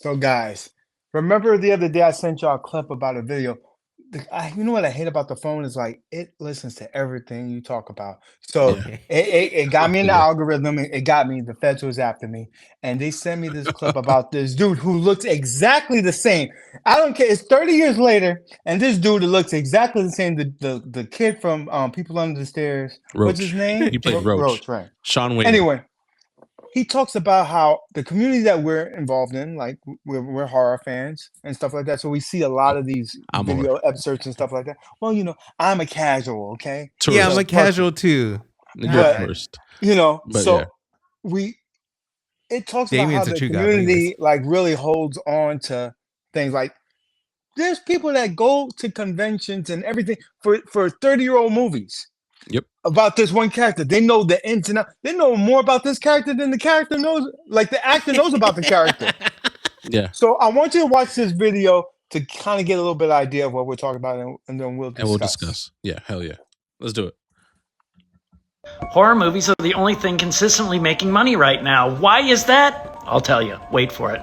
So, guys, remember the other day I sent y'all a clip about a video. You know what I hate about the phone is like it listens to everything you talk about. So Yeah. it got me in the Yeah. algorithm. It got me. The feds was after me, and they sent me this clip about this dude who looks exactly the same. I don't care. It's 30 years later, and this dude that looks exactly the same. The kid from People Under the Stairs. What's his Roach. name? He played Roach. Roach, right? Sean Whalen. Anyway, he talks about how the community that we're involved in, like we're horror fans and stuff like that. So we see a lot of these I'm more video excerpts and stuff like that. Well, I'm a casual, okay? Yeah, I'm tourist. a casual too. You're a But tourist. But yeah. so we it talks about how Damien's a the true guy, but anyways. community like really holds on to things like there's people that go to conventions and everything for 30-year-old movies Yep. about this one character. They know the ins and outs. They know more about this character than the character knows, like the actor knows about the character. Yeah. So I want you to watch this video to kind of get a little bit of idea of what we're talking about, and then we'll discuss. And we'll discuss. Yeah, hell yeah. Let's do it. Horror movies are the only thing consistently making money right now. Why is that? I'll tell you. Wait for it.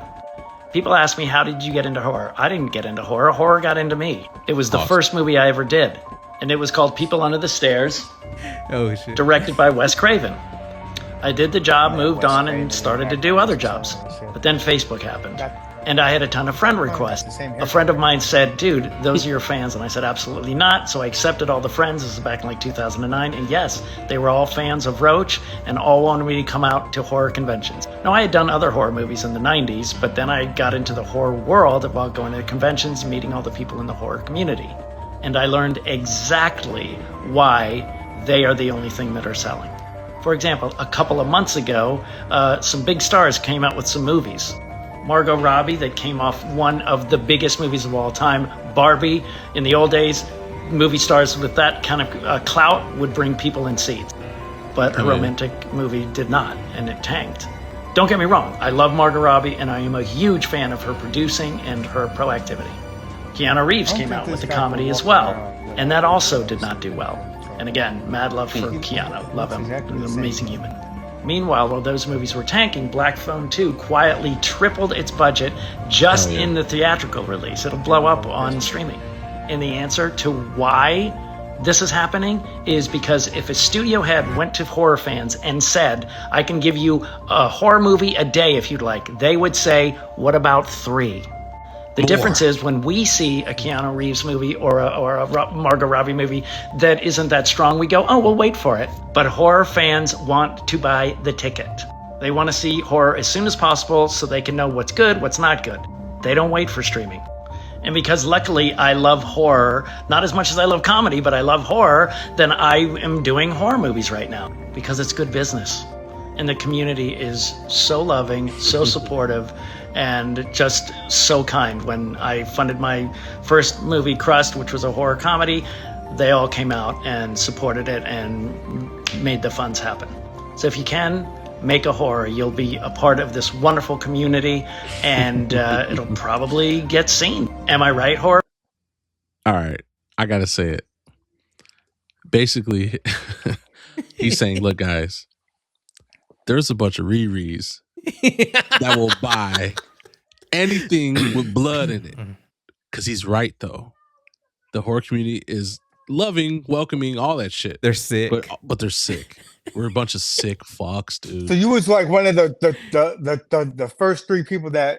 People ask me, how did you get into horror? I didn't get into horror. Horror got into me. It was the first movie I ever did. And it was called People Under the Stairs, Oh shit. directed by Wes Craven. I did the job, moved on, and started to do other jobs. But then Facebook happened. And I had a ton of friend requests. A friend of mine said, dude, those are your fans. And I said, absolutely not. So I accepted all the friends. This is back in like 2009. And yes, they were all fans of Roach and all wanted me to come out to horror conventions. Now, I had done other horror movies in the 90s, but then I got into the horror world while going to conventions and meeting all the people in the horror community. And I learned exactly why they are the only thing that are selling. For example, a couple of months ago, some big stars came out with some movies. Margot Robbie, that came off one of the biggest movies of all time. Barbie, in the old days, movie stars with that kind of clout would bring people in seats. But a romantic movie did not, and it tanked. Don't get me wrong, I love Margot Robbie, and I am a huge fan of her producing and her proactivity. Keanu Reeves came out with a comedy as well, and that also did not do well. And again, mad love for Keanu. Love him. An amazing human. Meanwhile, while those movies were tanking, Black Phone 2 quietly tripled its budget just in the theatrical release. It'll blow up on streaming. And the answer to why this is happening is because if a studio head went to horror fans and said, I can give you a horror movie a day if you'd like, they would say, what about 3? The difference is when we see a Keanu Reeves movie or a Margot Robbie movie that isn't that strong, we go, oh, we'll wait for it. But horror fans want to buy the ticket. They want to see horror as soon as possible so they can know what's good, what's not good. They don't wait for streaming. And because luckily I love horror, not as much as I love comedy, but I love horror, then I am doing horror movies right now because it's good business. And the community is so loving, so supportive, and just so kind. When I funded my first movie, Crust, which was a horror comedy, they all came out and supported it and made the funds happen. So if you can, make a horror. You'll be a part of this wonderful community, and it'll probably get seen. Am I right, horror? All right. I got to say it. Basically, he's saying, look, guys, there's a bunch of Riris that will buy anything with blood in it. Because he's right, though. The horror community is loving, welcoming, all that shit. They're sick. But they're sick. We're a bunch of sick fucks, dude. So you was like one of the first 3 people that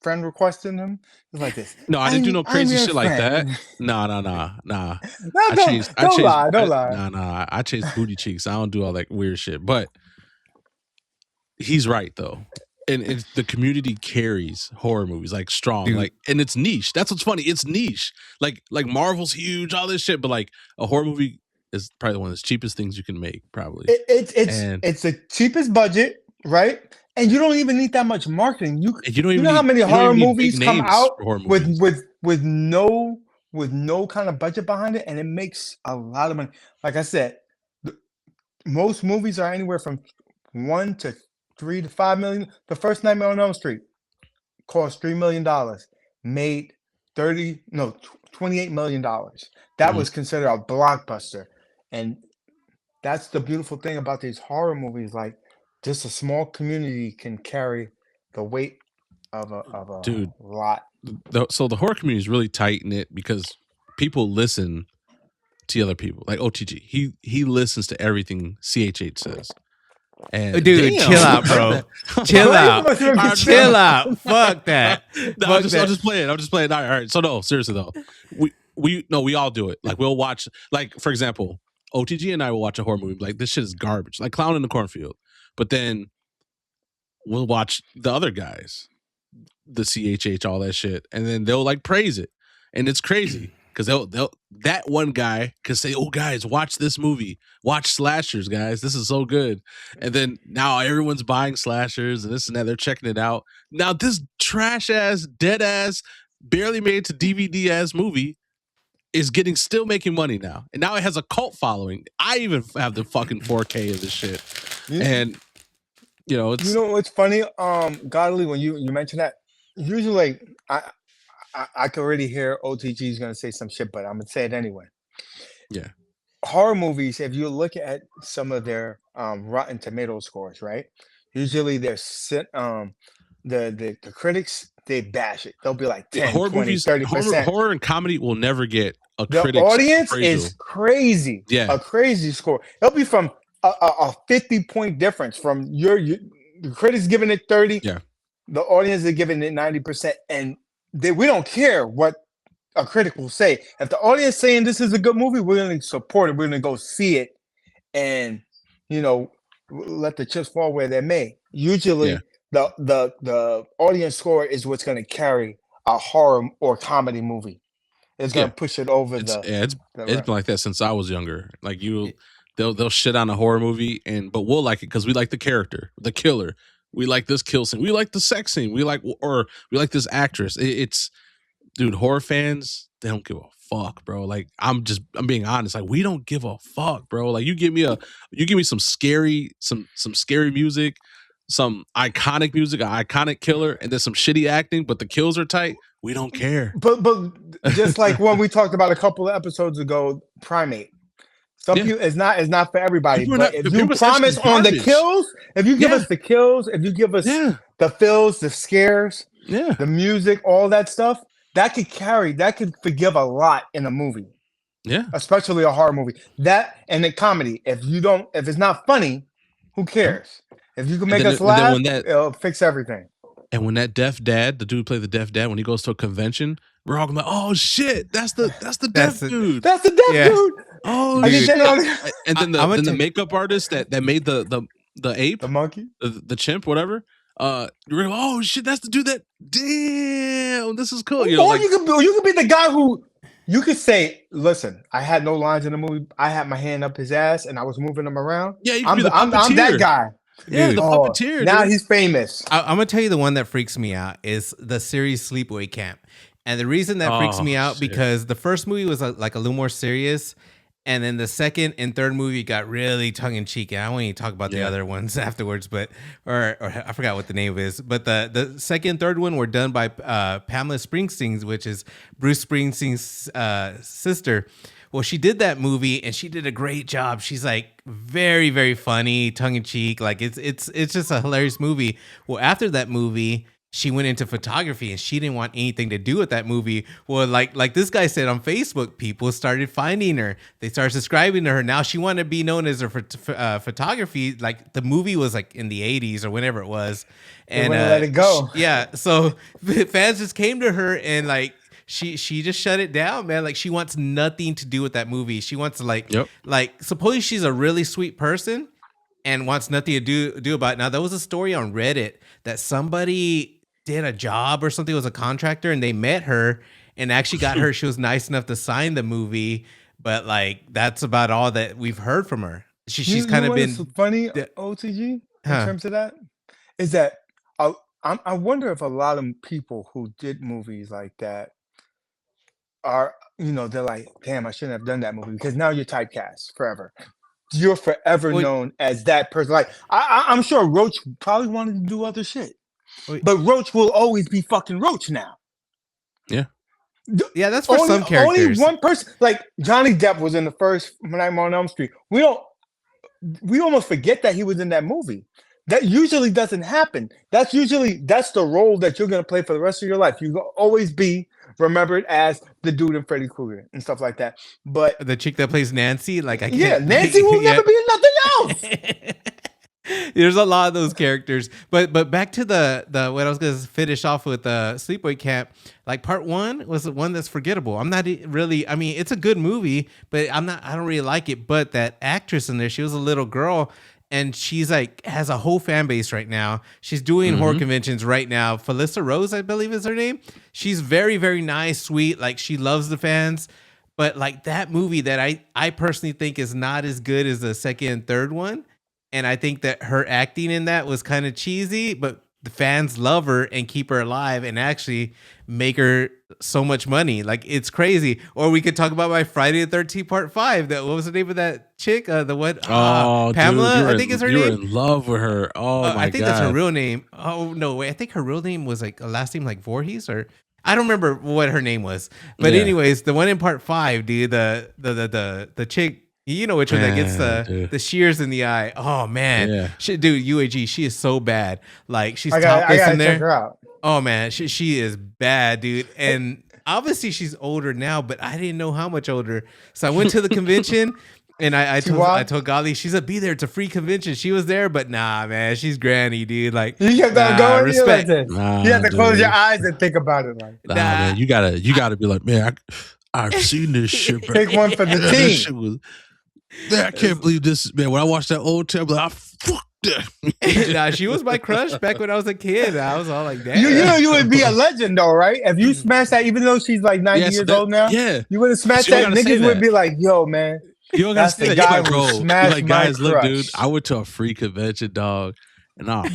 friend requested him. It was like this. No, I didn't do no crazy shit like that. Nah. No, Don't lie. Nah. I chase booty cheeks. I don't do all that weird shit. But he's right though, and the community carries horror movies like strong, Dude. like, and it's niche. That's what's funny. It's niche. Like Marvel's huge, all this shit, but like a horror movie is probably one of the cheapest things you can make. Probably It's the cheapest budget, right? And you don't even need that much marketing. You don't even know how many horror movies come out with with no kind of budget behind it, and it makes a lot of money. Like I said, most movies are anywhere from 1 to 3 to 5 million. The first Nightmare on Elm Street cost $3 million, made $28 million. That was considered a blockbuster, and that's the beautiful thing about these horror movies. Like, just a small community can carry the weight of a Dude. lot. So the horror community is really tight knit because people listen to other people. Like OTG, he listens to everything CHH says. And Dude, chill out, bro. Chill out. Chill out. Fuck that. No, I'm just playing. I'm just playing. All right. So no, seriously though, we all do it. Like we'll watch. Like for example, OTG and I will watch a horror movie. Like this shit is garbage. Like Clown in the Cornfield. But then we'll watch the other guys, the CHH, all that shit, and then they'll like praise it, and it's crazy because they'll that one guy can say, "Oh, guys, watch this movie, watch slashers, guys, this is so good," and then now everyone's buying slashers and this and that. They're checking it out. Now this trash ass, dead ass, barely made to DVD ass movie is still making money now, and now it has a cult following. I even have the fucking 4K of this shit, and. You know, what's funny, Godly, when you mentioned that, usually I can already hear OTG is gonna say some shit, but I'm gonna say it anyway. Yeah. Horror movies, if you look at some of their Rotten Tomato scores, right? Usually they're the critics, they bash it. They'll be like 10, horror 20, movies, 30%. horror and comedy will never get a The critic's audience appraisal. is crazy. Yeah. A crazy score. It'll be from a 50-point difference from the critics giving it 30. Yeah. The audience is giving it 90%, and we don't care what a critic will say. If the audience saying this is a good movie, we're going to support it. We're going to go see it, and let the chips fall where they may. Usually, the audience score is what's going to carry a horror or comedy movie. It's going to push it over it's been like that since I was younger. Like they'll shit on a horror movie, but we'll like it because we like the character, the killer. We like this kill scene. We like the sex scene. We like this actress. It's dude, horror fans, they don't give a fuck, bro. Like I'm being honest. Like we don't give a fuck, bro. Like you give me some scary music, some iconic music, an iconic killer, and then some shitty acting, but the kills are tight. We don't care. But just like when we talked about a couple of episodes ago, Primate. Some people, it's not for everybody. But if you promise on the kills, if you give us the kills, if you give us the fills, the scares, the music, all that stuff, that could forgive a lot in a movie. Yeah. Especially a horror movie. That and a comedy. If it's not funny, who cares? If you can make us laugh, it'll fix everything. And when that deaf dad, the dude who played the deaf dad, when he goes to a convention, we're all like, "Oh shit, that's the deaf dude. That's the deaf dude." Oh, dude. And then the makeup artist that made the ape, the monkey, the chimp, whatever. You're like, "Oh shit, that's the dude that. Damn, this is cool." Or you could be the guy who you could say, "Listen, I had no lines in the movie. I had my hand up his ass and I was moving him around." Yeah, you I'm that guy. Yeah, the puppeteer. Now he's famous. I'm gonna tell you the one that freaks me out is the series Sleepaway Camp, and the reason that freaks me out because the first movie was like a little more serious, and then the second and third movie got really tongue in cheek. And I won't even talk about the other ones afterwards, but or I forgot what the name is. But the second and third one were done by Pamela Springsteen, which is Bruce Springsteen's sister. Well, she did that movie and she did a great job. She's like very, very funny, tongue in cheek. Like it's just a hilarious movie. Well, after that movie, she went into photography and she didn't want anything to do with that movie. Well, like this guy said on Facebook, people started finding her. They started subscribing to her. Now she wanted to be known as her photography. Like the movie was like in the 80s or whenever it was. And let it go. So fans just came to her and like, She just shut it down, man. Like she wants nothing to do with that movie. She wants to like supposedly she's a really sweet person and wants nothing to do about it. Now there was a story on Reddit that somebody did a job or something, was a contractor, and they met her and actually got her. She was nice enough to sign the movie, but like that's about all that we've heard from her. She's kind of been funny. OTG in terms of that is that I wonder if a lot of people who did movies like that are, they're like, damn, I shouldn't have done that movie because now you're typecast forever. You're forever known as that person. Like I'm sure Roach probably wanted to do other shit, but Roach will always be fucking Roach now. Yeah, that's for some characters. Only one person, like Johnny Depp, was in the first Nightmare on Elm Street. We almost forget that he was in that movie That usually doesn't happen. That's the role that you're gonna play for the rest of your life. You will always be remembered as the dude in Freddy Krueger and stuff like that. But The chick that plays Nancy, like I yeah, can't. Nancy will never be nothing else. There's a lot of those characters, but back to the what I was gonna finish off with the Sleepaway Camp. Like part 1 was the one that's forgettable. I'm not really. I mean, it's a good movie, but I don't really like it. But that actress in there, she was a little girl, and she's like has a whole fan base right now. She's doing horror conventions right now. Felissa Rose, I believe is her name. She's very, very nice, sweet. Like she loves the fans. But like that movie that I personally think is not as good as the second and third one. And I think that her acting in that was kind of cheesy, but the fans love her and keep her alive and actually make her so much money. Like it's crazy. Or we could talk about my Friday the 13th part 5. What was the name of that chick? The what? Pamela, dude, I think is her name. You're in love with her. Oh my god. I think that's her real name. Oh no, wait. I think her real name was like a last name like Voorhees or I don't remember what her name was. But anyways, the one in part 5, dude, the chick. You know which one that gets the shears in the eye. Oh man, dude, UAG, she is so bad. Like she's topless in there. Check her out. Oh man, she is bad, dude. And obviously she's older now, but I didn't know how much older. So I went to the convention, and I told Gali, she's a be there. It's a free convention. She was there, but nah, man, she's granny, dude. Like you kept on going. Respect. You have to close your eyes and think about it. Like man, you gotta be like, man, I've seen this shit. Bro. Take one for the team. Man, I can't believe this, man. When I watched that old time, like, I fucked that. Nah, she was my crush back when I was a kid. I was all like, damn. You know, you would be a legend though, right? If you smashed that, even though she's like 90 years old now, you would have smashed that. Niggas would be like, yo, man. You don't gotta say that, bro. Like, guys, crush. Look, dude, I went to a free convention, dog, and I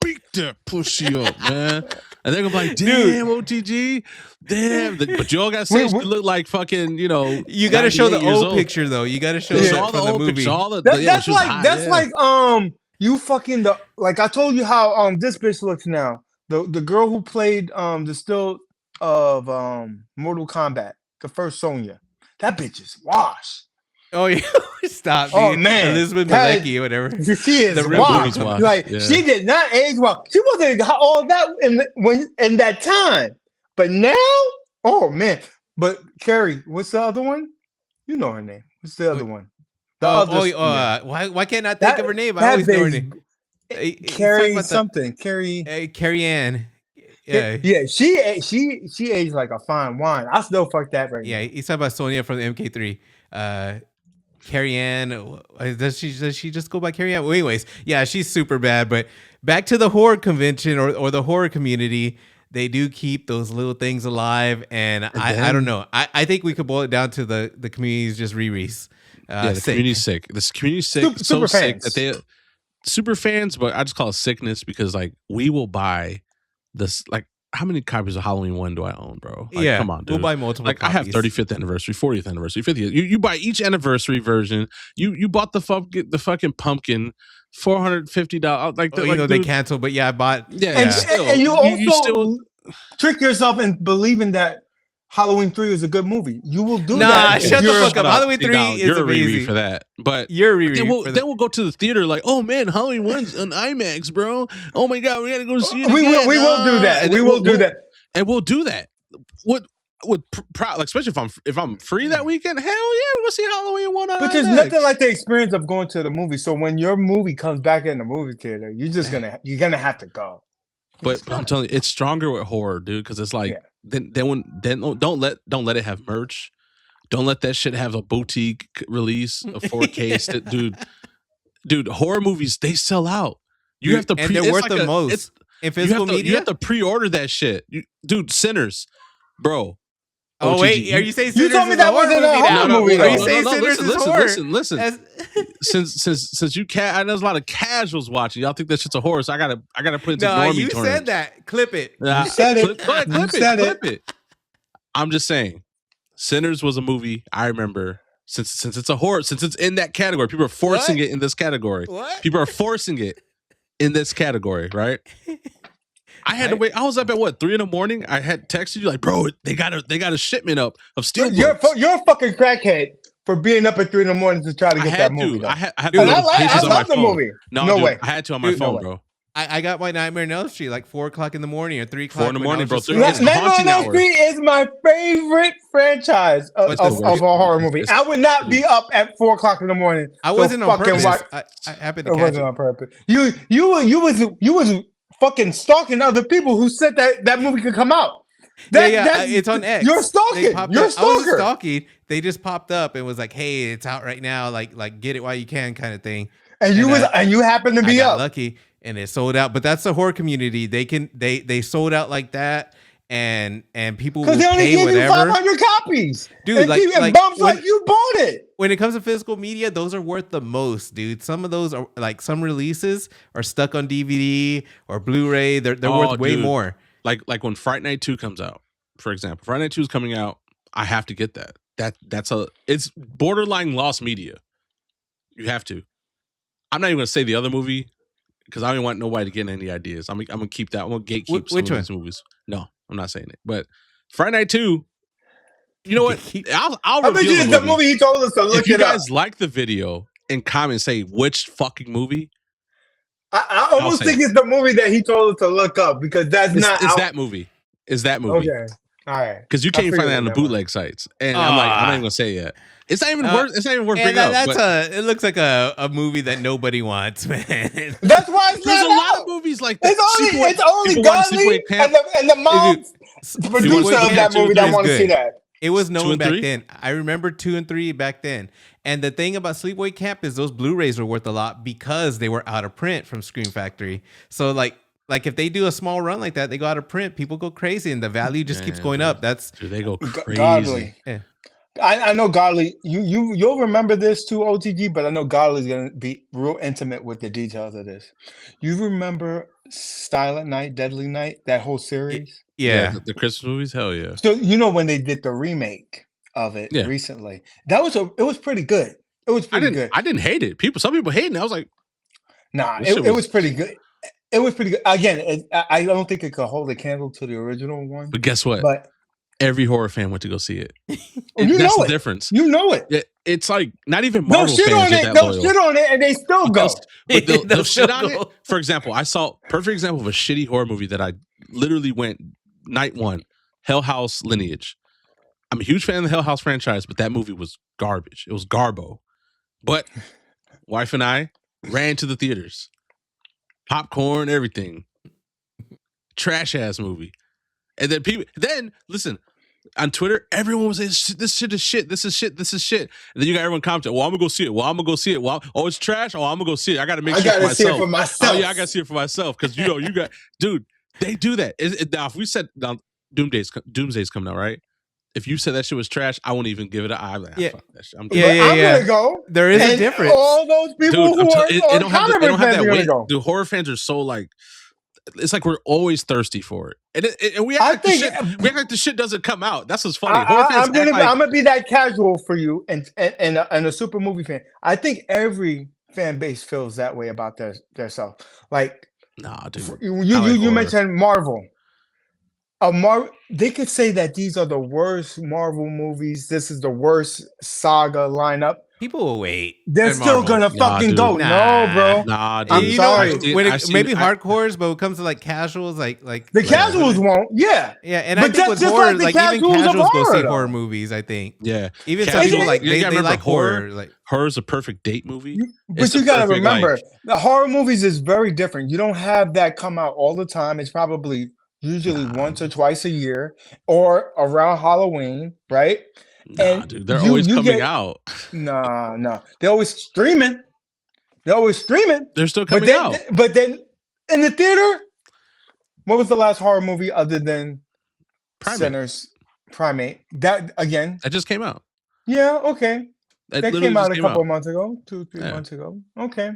beat that pussy up, man. And they're gonna be like, damn, OTG, damn. But you all gotta say she look like fucking, you know. You gotta show the old picture though. You gotta show all the old pictures. That's like you fucking like I told you how this bitch looks now. The girl who played the still of Mortal Kombat, the first Sonya. That bitch is washed. Oh yeah, stop. Dude. Oh man, Elizabeth Malecki or whatever. She is washed. Like she did not age well. She wasn't all that in that time, but now, oh man. But Carrie, what's the other one? You know her name. What's the other one? Why can't I think of her name? I always know her name. Carrie something. Carrie Ann. Yeah, she aged like a fine wine. I still fuck that right now. Yeah, he's talking about Sonya from the MK3. Carrie Ann, does she just go by Carrie Ann? Well, anyways, yeah, she's super bad. But back to the horror convention or the horror community, they do keep those little things alive. And I don't know. I think we could boil it down to the community's just re-release. The community's sick. This community's sick. Super sick fans. that they super fans, but I just call it sickness because like we will buy this like. How many copies of Halloween 1 do I own, bro? Like, come on, dude. We'll buy multiple copies. I have 35th anniversary, 40th anniversary, 50th. You buy each anniversary version. You bought the fucking pumpkin, $450. Like, they canceled, but yeah, I bought. Yeah, and you also trick yourself in believing that Halloween 3 is a good movie. You will do that. Nah, shut the fuck up. Halloween 3 is amazing for that. But you're a then we'll go to the theater like, oh man, Halloween 1's on IMAX, bro. Oh my god, we gotta go see it. We will do that. We will do that. And we'll do that. Like, especially if I'm free that weekend, hell yeah, we'll see Halloween 1 on But there's nothing like the experience of going to the movie. So when your movie comes back in the movie theater, you're gonna have to go. But I'm telling you, it's stronger with horror, dude, because it's like then don't let it have merch. Don't let that shit have a boutique release, a 4K. dude, horror movies, they sell out. You have to and they're worth the most. In physical media, you have to pre-order that shit, dude. Sinners, bro. Oh wait, are you saying Sinners? You told me that wasn't a horror movie. Are you saying Sinners is horror? Listen. Since you I know there's a lot of casuals watching. Y'all think that shit's a horror, so I gotta put it into normie you terms. said that. Clip it. You said it. Clip it. I'm just saying, Sinners was a movie I remember. Since it's a horror, since it's in that category, people are forcing it in this category. What? People are forcing it in this category, right? I had to wait. I was up at 3 a.m. I had texted you like, bro, they got a shipment up of steel. You're a fucking crackhead for being up at 3 a.m. to try to get that movie. Though. I had And the I notifications on my love the phone. movie. No way. way. I had to on my phone, bro. I got my Nightmare on Elm Street like 4 o'clock in the morning or 3 o'clock. 4 in the morning, bro. Nightmare on Elm Street is my favorite franchise of a horror movie. I would not be up at 4 o'clock in the morning. I wasn't on purpose. I happened to catch it. Wasn't on purpose. You was fucking stalking other people who said that movie could come out. It's on X. You're stalking. You're a stalker. I wasn't stalking. They just popped up and was like, "Hey, it's out right now. Like get it while you can," kind of thing. And you happened to be up. Lucky, and it sold out. But that's the horror community. They sold out like that, and people will they only pay gave whatever. You 500 copies, dude. And bums like you bought it. When it comes to physical media, those are worth the most, dude. Some of those are like some releases are stuck on DVD or Blu-ray. They're worth way more. Like when Fright Night 2 comes out, for example. Fright Night 2 is coming out. I have to get that. It's borderline lost media. You have to. I'm not even gonna say the other movie because I don't want nobody to get any ideas. I'm gonna keep that. I'm gonna gatekeep some of these movies. No, I'm not saying it. But Friday Night 2, you know what? I'll reveal the movie he told us to look it up. If you guys like the video and comment, say which fucking movie. I almost think it's the movie that he told us to look up because that's not. It's that movie. Is that movie? Okay. All right. Because you can't find that on the bootleg sites, and I'm not even gonna say it yet. It's not even worth. It's not even worth bringing up. It looks like a movie that nobody wants, man. That's why it's there's not a lot of movies like that. It's only Godly and the mom producer of that movie that want to see that. It was known back then. I remember 2 and 3 back then. And the thing about Sleepaway Camp is those Blu-rays were worth a lot because they were out of print from Scream Factory. So like if they do a small run like that, they go out of print, people go crazy and the value just keeps going up. They go crazy. Godly. Yeah. I know Godly. You'll remember this too, OTG, but I know Godly's gonna be real intimate with the details of this. You remember Silent Night, Deadly Night, that whole series? Yeah. The Christmas movies, hell yeah. So you know when they did the remake of it recently, it was pretty good. It was pretty good. I didn't hate it. Some people hating it. I was like, nah, it was pretty good. It was pretty good. Again, I don't think it could hold a candle to the original one. But guess what? But every horror fan went to go see it. That's the difference. You know it. It's like not even Marvel fans are that they'll loyal. shit on it and they still go. But they'll shit on it. For example, I saw perfect example of a shitty horror movie that I literally went night one, Hell House Lineage. I'm a huge fan of the Hell House franchise, but that movie was garbage. It was garbo. But wife and I ran to the theaters. Popcorn, everything. Trash ass movie. And then listen, on Twitter, everyone was saying, this shit is shit. This is shit. This is shit. And then you got everyone commenting, well, I'm going to go see it. Well, I'm going to go see it. Well, oh, it's trash. Oh, I'm going to go see it. I got to make sure for myself. See it for myself. Oh, yeah, I got to see it for myself. Because, you got, dude, they do that. Now, if we said, Doomsday's coming out, right? If you said that shit was trash, I wouldn't even give it an eye. Like, yeah. Fuck that shit. I'm going to go. There is a difference. All those people who are don't have that weight. The horror fans are so like, it's like we're always thirsty for it, and we act like the shit doesn't come out. That's what's funny. I'm gonna be that casual for you, and a super movie fan. I think every fan base feels that way about their self. Like, nah, dude. You mentioned Marvel. They could say that these are the worst Marvel movies. This is the worst saga lineup. People will wait. They're still gonna fucking go. No, bro. Nah, dude. I'm sorry. Maybe hardcores, but when it comes to like casuals, like the casuals won't. Yeah, and I think with horror, like even casuals go see horror movies. I think. Yeah, even some people like they like horror. Like horror's a perfect date movie. But you gotta remember, the horror movies is very different. You don't have that come out all the time. It's probably usually once or twice a year, or around Halloween, right? Nah, dude, they're always coming out. Nah. They're always streaming. They're still coming out. But then in the theater, what was the last horror movie other than Primate? That again. That just came out. Yeah, okay. That came out a couple of months ago, 2-3 months ago. Okay.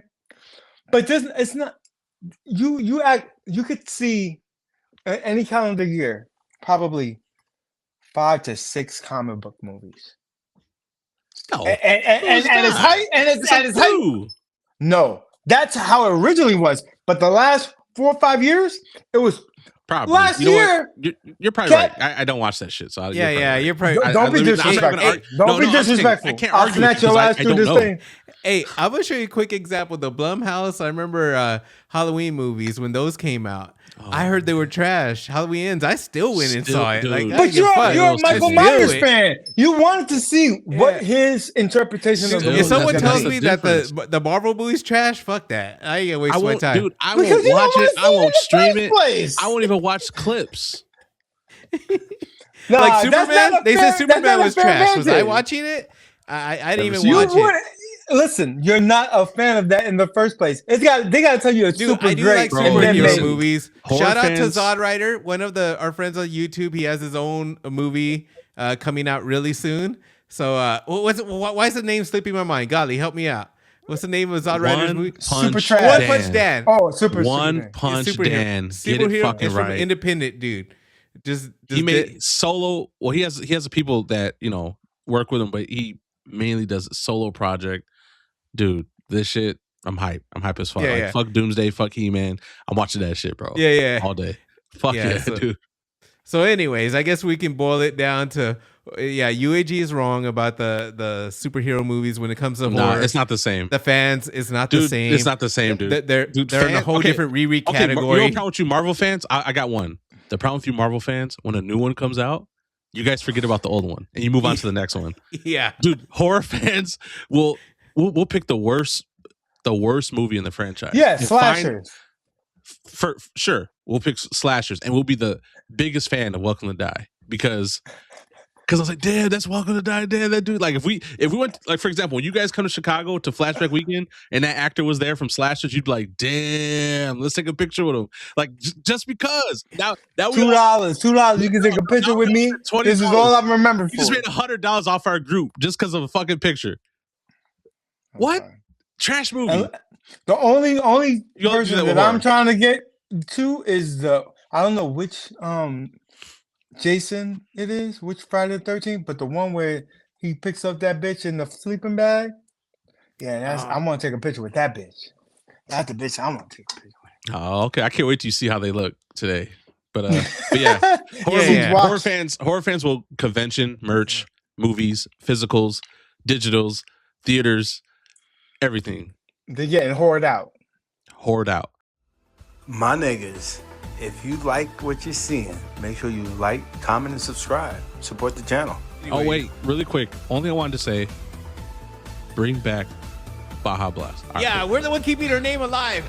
But it's not you could see any calendar year, probably 5 to 6 comic book movies. No, and it's height. No, that's how it originally was. But the last 4 or 5 years, it was Probably. Last You know year, what? You're probably Cat- right. I don't watch that shit. So You're probably. Don't be disrespectful. Don't be disrespectful. I can't I'll argue with snatch you your 'cause ass I through don't this know. thing. Hey, I'm gonna show you a quick example. The Blumhouse. I remember Halloween movies when those came out. I heard they were trash. Halloween Ends. I still went and saw it. Dude. Like, But you're a Michael Just Myers do it. fan. You wanted to see what his interpretation of the Still, movie If someone was tells gonna be. me that the Marvel movie's trash, fuck that. I ain't gonna waste my time. Dude, I Because won't you don't watch wanna it. see I it in won't the stream first it. place. I won't even watch clips. Nah, Like that's Superman, not a they fair- said Superman that's not a was fair trash. Was I advantage. watching it? I didn't even seen watch it. Listen, you're not a fan of that in the first place. They got to tell you it's Dude, super I do great. like bro. and then superhero maybe. movies. Horror Shout out to fans- Zod Rider, one of our friends on YouTube. He has his own movie coming out really soon. So, why is the name slipping my mind? Golly, help me out. What's the name of Zod Rider's movie? Super Punch trash. One Punch Dan. Oh, super One super. Punch Superhero. Dan. Get it Superhero fucking is from right. independent dude. Just He made solo. Well, he has the people that work with him, but he mainly does a solo project. Dude, this shit, I'm hype. I'm hype as fuck. Yeah, Like, yeah. fuck Doomsday, fuck He-Man. I'm watching that shit, bro. Yeah. All day. Fuck Yeah, yeah, so- dude. So, anyways, I guess we can boil it down to UAG is wrong about the superhero movies when it comes to Nah, horror. it's not the same. The fans, it's not Dude, the same. it's not the same, dude. They're Dude, in a whole okay, different reread Okay, category. you know the problem with you Marvel fans? I got one. The problem with you Marvel fans, when a new one comes out, you guys forget about the old one and you move on to the next one. Yeah. Dude, horror fans we'll pick the worst movie in the franchise. Yeah, And slashers. for sure, we'll pick slashers, and we'll be the biggest fan of Welcome to Die because I was like, damn, that's Welcome to Die, damn, that dude. Like, if we went, like, for example, when you guys come to Chicago to Flashback Weekend and that actor was there from Slashers, you'd be like, damn, let's take a picture with him. Like, just because now that we $2. You can take a picture with me. $20. This is all I remember you just for. made $100 off our group just because of a fucking picture. What? Trash movie. And the only You only do person that with that I'm horror. trying to get to is I don't know which Jason it is, which Friday the 13th, but the one where he picks up that bitch in the sleeping bag. Yeah, I want to take a picture with that bitch. That's the bitch I want to take a picture with. Oh, okay. I can't wait till you see how they look today. But yeah, horror fans will convention, merch, movies, physicals, digitals, theaters, everything. They're getting hoarded out. Hoard out. My niggas, if you like what you're seeing, make sure you like, comment, and subscribe. Support the channel. Oh wait, really quick. Only thing I wanted to say, bring back Baja Blast. All right, Yeah, we're the one keeping her name alive.